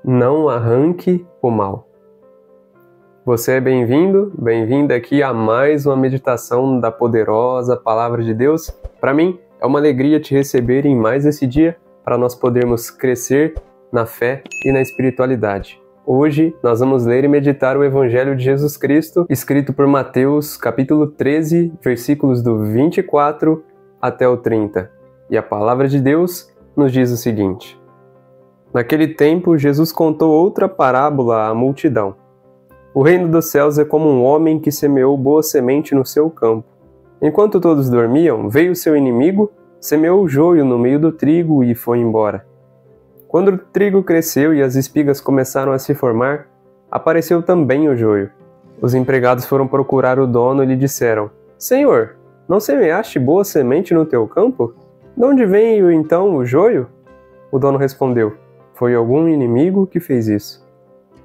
Não arranque o mal. Você é bem-vindo, bem-vinda aqui a mais uma meditação da poderosa Palavra de Deus. Para mim, é uma alegria te receber em mais esse dia para nós podermos crescer na fé e na espiritualidade. Hoje, nós vamos ler e meditar o Evangelho de Jesus Cristo, escrito por Mateus, capítulo 13, versículos do 24 até o 30. E a Palavra de Deus nos diz o seguinte: Naquele tempo, Jesus contou outra parábola à multidão. O reino dos céus é como um homem que semeou boa semente no seu campo. Enquanto todos dormiam, veio seu inimigo, semeou o joio no meio do trigo e foi embora. Quando o trigo cresceu e as espigas começaram a se formar, apareceu também o joio. Os empregados foram procurar o dono e lhe disseram: Senhor, não semeaste boa semente no teu campo? De onde veio então o joio? O dono respondeu: Foi algum inimigo que fez isso.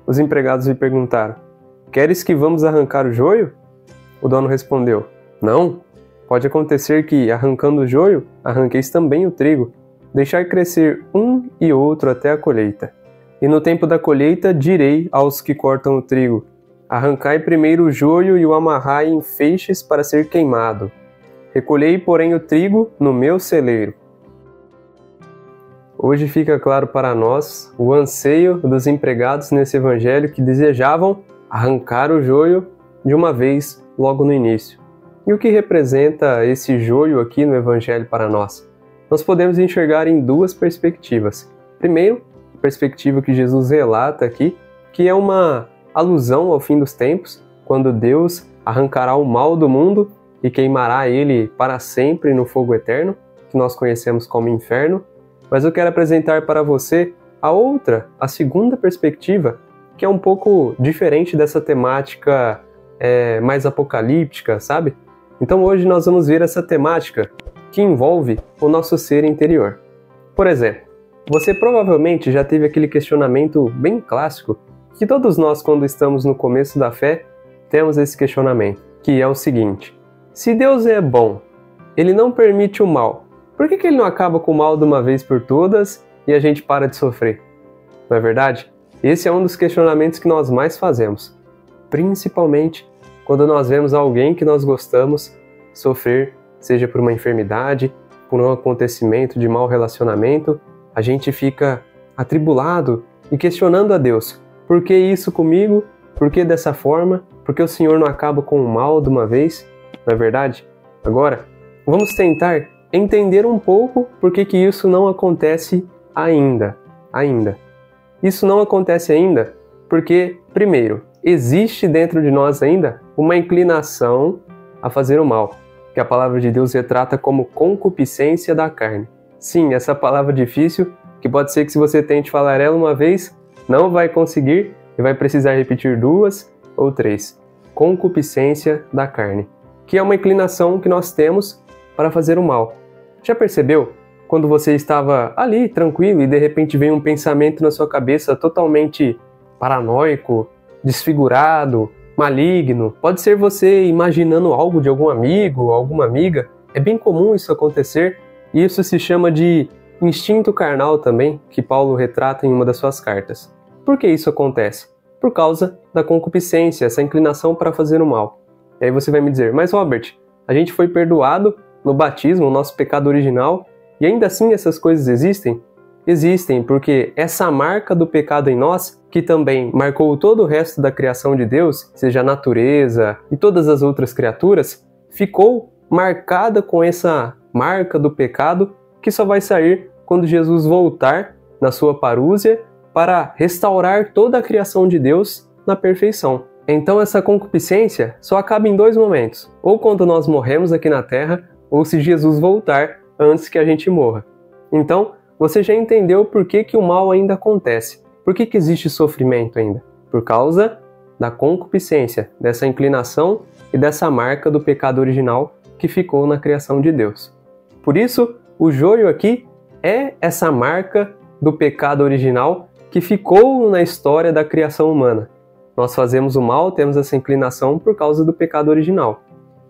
Os empregados lhe perguntaram: Queres que vamos arrancar o joio? O dono respondeu: Não. Pode acontecer que, arrancando o joio, arranqueis também o trigo. Deixai crescer um e outro até a colheita. E no tempo da colheita direi aos que cortam o trigo: Arrancai primeiro o joio e o amarrai em feixes para ser queimado. Recolhei, porém, o trigo no meu celeiro. Hoje fica claro para nós o anseio dos empregados nesse evangelho que desejavam arrancar o joio de uma vez logo no início. E o que representa esse joio aqui no evangelho para nós? Nós podemos enxergar em duas perspectivas. Primeiro, a perspectiva que Jesus relata aqui, que é uma alusão ao fim dos tempos, quando Deus arrancará o mal do mundo e queimará ele para sempre no fogo eterno, que nós conhecemos como inferno. Mas eu quero apresentar para você a segunda perspectiva, que é um pouco diferente dessa temática mais apocalíptica, sabe? Então hoje nós vamos ver essa temática que envolve o nosso ser interior. Por exemplo, você provavelmente já teve aquele questionamento bem clássico, que todos nós, quando estamos no começo da fé, temos esse questionamento, que é o seguinte: se Deus é bom, Ele não permite o mal, por que Ele não acaba com o mal de uma vez por todas e a gente para de sofrer? Não é verdade? Esse é um dos questionamentos que nós mais fazemos, principalmente quando nós vemos alguém que nós gostamos sofrer, seja por uma enfermidade, por um acontecimento de mau relacionamento. A gente fica atribulado e questionando a Deus: por que isso comigo? Por que dessa forma? Por que o Senhor não acaba com o mal de uma vez? Não é verdade? Agora, vamos tentar entender um pouco por que isso não acontece ainda. Isso não acontece ainda porque, primeiro, existe dentro de nós ainda uma inclinação a fazer o mal, que a palavra de Deus retrata como concupiscência da carne. Sim, essa palavra difícil, que pode ser que se você tente falar ela uma vez, não vai conseguir e vai precisar repetir 2 ou 3. Concupiscência da carne, que é uma inclinação que nós temos para fazer o mal. Já percebeu? Quando você estava ali, tranquilo, e de repente vem um pensamento na sua cabeça totalmente paranoico, desfigurado, maligno. Pode ser você imaginando algo de algum amigo ou alguma amiga. É bem comum isso acontecer, e isso se chama de instinto carnal também, que Paulo retrata em uma das suas cartas. Por que isso acontece? Por causa da concupiscência, essa inclinação para fazer o mal. E aí você vai me dizer: mas Robert, a gente foi perdoado no batismo, o nosso pecado original, e ainda assim essas coisas existem? Existem, porque essa marca do pecado em nós, que também marcou todo o resto da criação de Deus, seja a natureza e todas as outras criaturas, ficou marcada com essa marca do pecado que só vai sair quando Jesus voltar na sua parúzia para restaurar toda a criação de Deus na perfeição. Então essa concupiscência só acaba em 2 momentos: ou quando nós morremos aqui na Terra, ou se Jesus voltar antes que a gente morra. Então, você já entendeu por que o mal ainda acontece. Por que existe sofrimento ainda? Por causa da concupiscência, dessa inclinação e dessa marca do pecado original que ficou na criação de Deus. Por isso, o joio aqui é essa marca do pecado original que ficou na história da criação humana. Nós fazemos o mal, temos essa inclinação por causa do pecado original.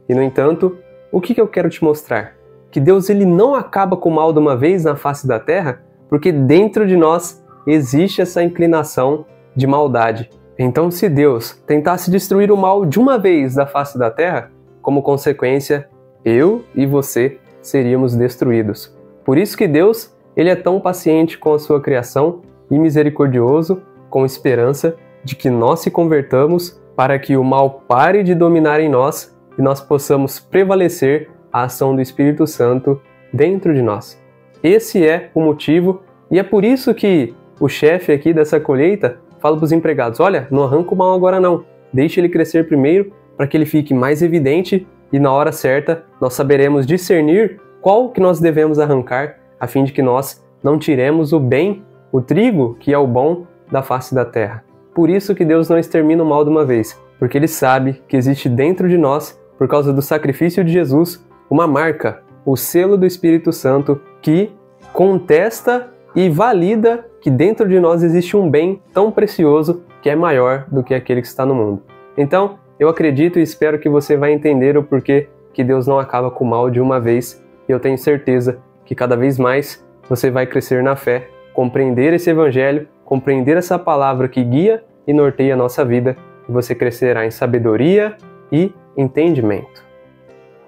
E, no entanto, o que eu quero te mostrar? Que Deus ele não acaba com o mal de uma vez na face da terra, porque dentro de nós existe essa inclinação de maldade. Então, se Deus tentasse destruir o mal de uma vez da face da terra, como consequência, eu e você seríamos destruídos. Por isso que Deus, ele é tão paciente com a sua criação e misericordioso, com esperança de que nós se convertamos para que o mal pare de dominar em nós e nós possamos prevalecer a ação do Espírito Santo dentro de nós. Esse é o motivo e é por isso que o chefe aqui dessa colheita fala para os empregados: olha, não arranca o mal agora não, deixe ele crescer primeiro para que ele fique mais evidente e na hora certa nós saberemos discernir qual que nós devemos arrancar a fim de que nós não tiremos o bem, o trigo, que é o bom, da face da terra. Por isso que Deus não extermina o mal de uma vez, porque Ele sabe que existe dentro de nós, por causa do sacrifício de Jesus, uma marca, o selo do Espírito Santo, que contesta e valida que dentro de nós existe um bem tão precioso que é maior do que aquele que está no mundo. Então, eu acredito e espero que você vai entender o porquê que Deus não acaba com o mal de uma vez, e eu tenho certeza que cada vez mais você vai crescer na fé, compreender esse Evangelho, compreender essa palavra que guia e norteia a nossa vida, e você crescerá em sabedoria e entendimento.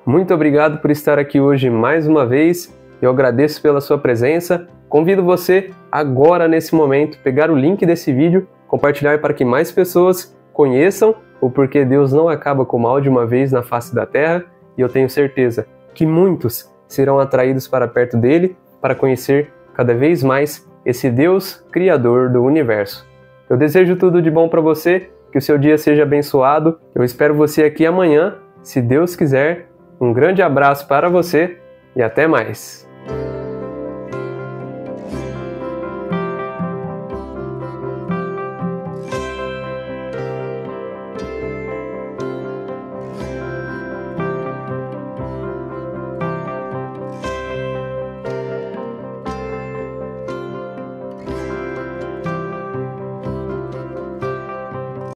Muito obrigado por estar aqui hoje mais uma vez, eu agradeço pela sua presença, convido você agora nesse momento pegar o link desse vídeo, compartilhar para que mais pessoas conheçam o porquê Deus não acaba com o mal de uma vez na face da terra, e eu tenho certeza que muitos serão atraídos para perto dele para conhecer cada vez mais esse Deus Criador do universo. Eu desejo tudo de bom para você, que o seu dia seja abençoado. Eu espero você aqui amanhã, se Deus quiser. Um grande abraço para você e até mais!